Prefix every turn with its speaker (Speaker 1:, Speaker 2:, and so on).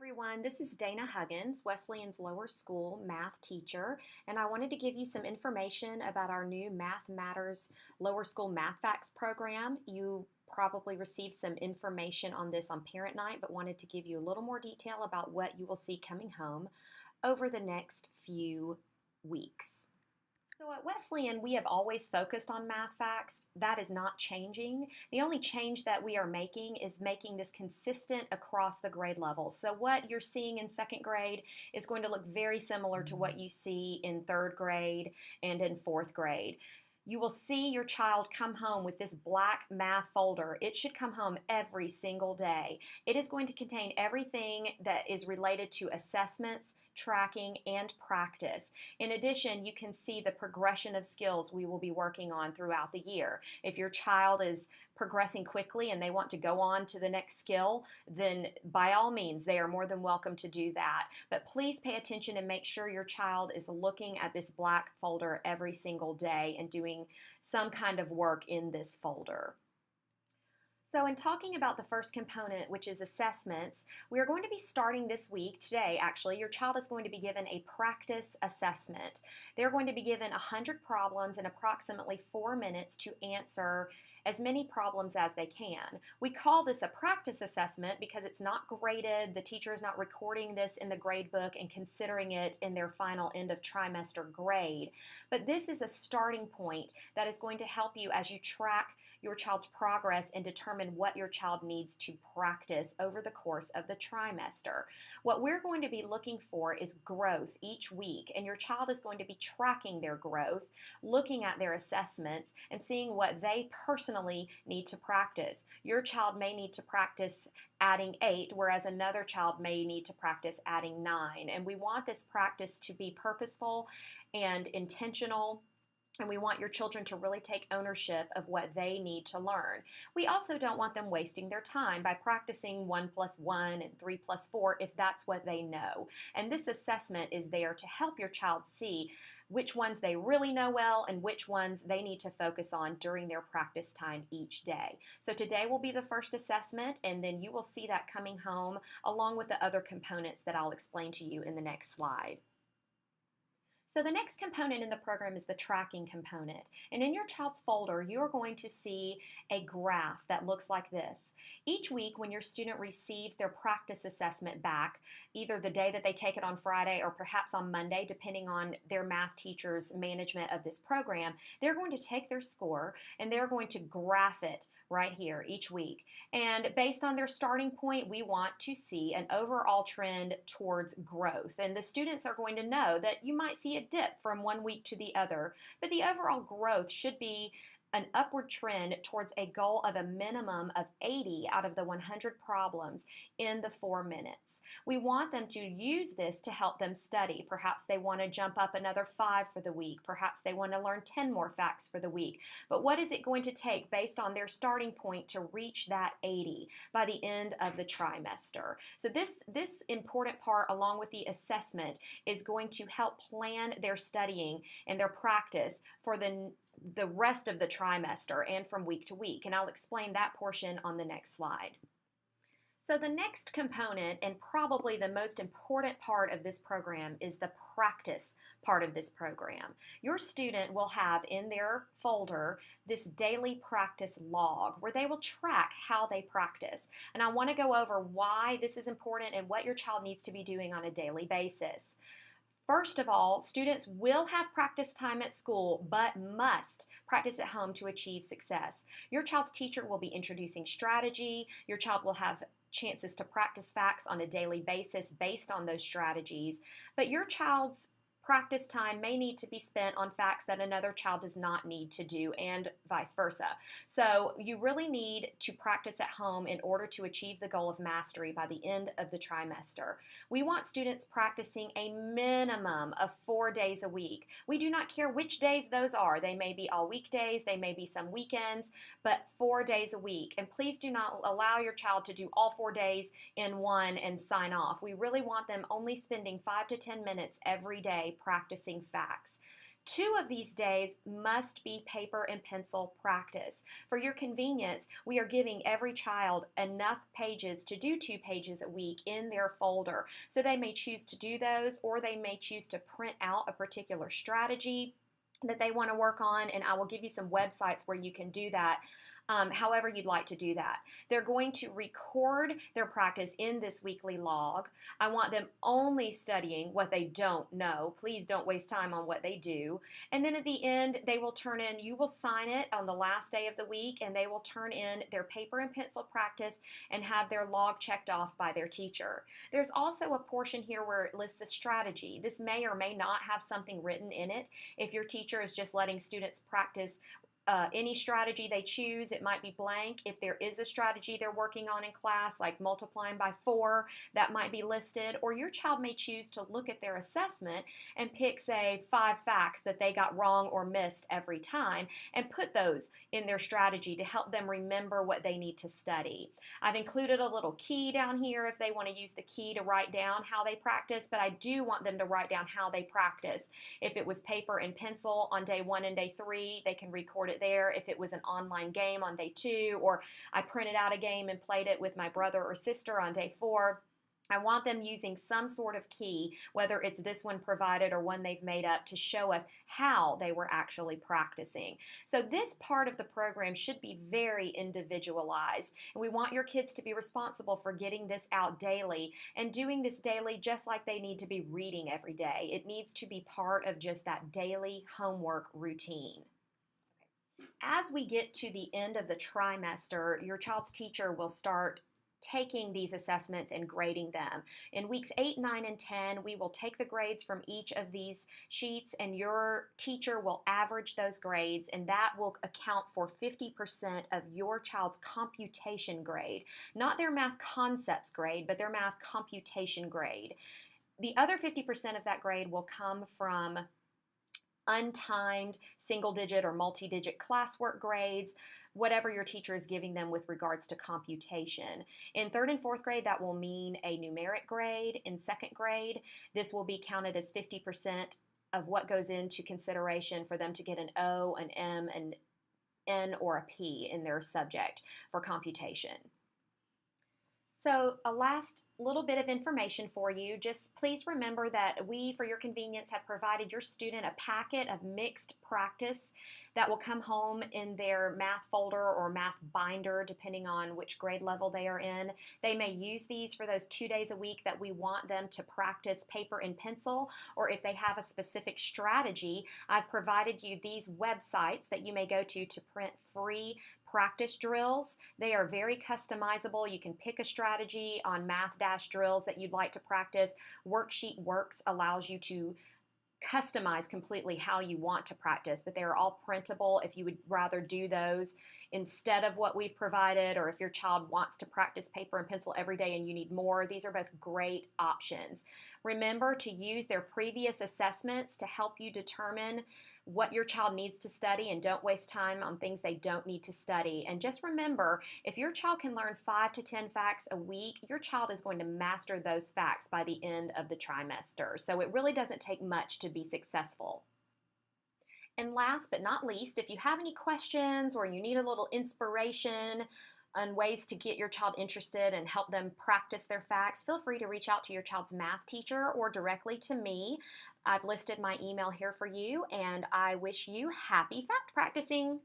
Speaker 1: Everyone, this is Dana Huggins, Wesleyan's Lower School math teacher, and I wanted to give you some information about our new Math Matters Lower School Math Facts program. You probably received some information on this on parent night, but wanted to give you a little more detail about what you will see coming home over the next few weeks. So at Wesleyan, we have always focused on math facts. That is not changing. The only change that we are making is making this consistent across the grade levels. So what you're seeing in second grade is going to look very similar to what you see in third grade and in fourth grade. You will see your child come home with this black math folder. It should come home every single day. It is going to contain everything that is related to assessments, tracking, and practice. In addition, you can see the progression of skills we will be working on throughout the year. If your child is progressing quickly and they want to go on to the next skill, then by all means, they are more than welcome to do that. But please pay attention and make sure your child is looking at this black folder every single day and doing some kind of work in this folder. So in talking about the first component, which is assessments, we are going to be starting this week, today actually, your child is going to be given a practice assessment. They're going to be given 100 problems in approximately 4 minutes to answer as many problems as they can. We call this a practice assessment because it's not graded. The teacher is not recording this in the grade book and considering it in their final end of trimester grade. But this is a starting point that is going to help you as you track your child's progress and determine what your child needs to practice over the course of the trimester. What we're going to be looking for is growth each week, and your child is going to be tracking their growth, looking at their assessments, and seeing what they personally need to practice. Your child may need to practice adding 8, whereas another child may need to practice adding 9. And we want this practice to be purposeful and intentional, and we want your children to really take ownership of what they need to learn. We also don't want them wasting their time by practicing 1 plus 1 and 3 plus 4 if that's what they know. And this assessment is there to help your child see which ones they really know well and which ones they need to focus on during their practice time each day. So today will be the first assessment, and then you will see that coming home along with the other components that I'll explain to you in the next slide. So the next component in the program is the tracking component. And in your child's folder, you're going to see a graph that looks like this. Each week when your student receives their practice assessment back, either the day that they take it on Friday or perhaps on Monday, depending on their math teacher's management of this program, they're going to take their score and they're going to graph it right here each week. And based on their starting point, we want to see an overall trend towards growth. And the students are going to know that you might see a dip from one week to the other, but the overall growth should be an upward trend towards a goal of a minimum of 80 out of the 100 problems in the 4 minutes. We want them to use this to help them study. Perhaps they want to jump up another 5 for the week. Perhaps they want to learn 10 more facts for the week. But what is it going to take based on their starting point to reach that 80 by the end of the trimester? So this important part, along with the assessment, is going to help plan their studying and their practice for the rest of the trimester and from week to week. And I'll explain that portion on the next slide. So the next component, and probably the most important part of this program, is the practice part of this program. Your student will have in their folder this daily practice log where they will track how they practice. And I want to go over why this is important and what your child needs to be doing on a daily basis. First of all, students will have practice time at school, but must practice at home to achieve success. Your child's teacher will be introducing strategy. Your child will have chances to practice facts on a daily basis based on those strategies, but your child's practice time may need to be spent on facts that another child does not need to do, and vice versa. So you really need to practice at home in order to achieve the goal of mastery by the end of the trimester. We want students practicing a minimum of 4 days a week. We do not care which days those are. They may be all weekdays, they may be some weekends, but 4 days a week. And please do not allow your child to do all 4 days in one and sign off. We really want them only spending 5 to 10 minutes every day practicing facts. 2 of these days must be paper and pencil practice. For your convenience, we are giving every child enough pages to do 2 pages a week in their folder. So they may choose to do those, or they may choose to print out a particular strategy that they want to work on, and I will give you some websites where you can do that. However you'd like to do that. They're going to record their practice in this weekly log. I want them only studying what they don't know. Please don't waste time on what they do. And then at the end, they will turn in, you will sign it on the last day of the week, and they will turn in their paper and pencil practice and have their log checked off by their teacher. There's also a portion here where it lists a strategy. This may or may not have something written in it. If your teacher is just letting students practice any strategy they choose, it might be blank. If there is a strategy they're working on in class, like multiplying by 4, that might be listed. Or your child may choose to look at their assessment and pick, say, 5 facts that they got wrong or missed every time and put those in their strategy to help them remember what they need to study. I've included a little key down here if they want to use the key to write down how they practice, but I do want them to write down how they practice. If it was paper and pencil on day 1 and day 3, they can record it there. If it was an online game on day 2, or I printed out a game and played it with my brother or sister on day 4, I want them using some sort of key, whether it's this one provided or one they've made up, to show us how they were actually practicing. So this part of the program should be very individualized, and we want your kids to be responsible for getting this out daily and doing this daily just like they need to be reading every day. It needs to be part of just that daily homework routine. As we get to the end of the trimester, your child's teacher will start taking these assessments and grading them. In weeks 8, 9, and 10, we will take the grades from each of these sheets, and your teacher will average those grades, and that will account for 50% of your child's computation grade. Not their math concepts grade, but their math computation grade. The other 50% of that grade will come from untimed single-digit or multi-digit classwork grades, whatever your teacher is giving them with regards to computation. In 3rd and 4th grade, that will mean a numeric grade. In 2nd grade, this will be counted as 50% of what goes into consideration for them to get an O, an M, an N, or a P in their subject for computation. So a last little bit of information for you. Just please remember that we, for your convenience, have provided your student a packet of mixed practice that will come home in their math folder or math binder, depending on which grade level they are in. They may use these for those 2 days a week that we want them to practice paper and pencil, or if they have a specific strategy, I've provided you these websites that you may go to print free practice drills. They are very customizable. You can pick a strategy on math-drills that you'd like to practice. Worksheet Works allows you to customize completely how you want to practice, but they are all printable if you would rather do those instead of what we've provided, or if your child wants to practice paper and pencil every day and you need more. These are both great options. Remember to use their previous assessments to help you determine what your child needs to study, and don't waste time on things they don't need to study. And just remember, if your child can learn 5 to 10 facts a week, your child is going to master those facts by the end of the trimester. So it really doesn't take much to be successful. And last but not least, if you have any questions or you need a little inspiration on ways to get your child interested and help them practice their facts, feel free to reach out to your child's math teacher or directly to me. I've listed my email here for you, and I wish you happy fact practicing.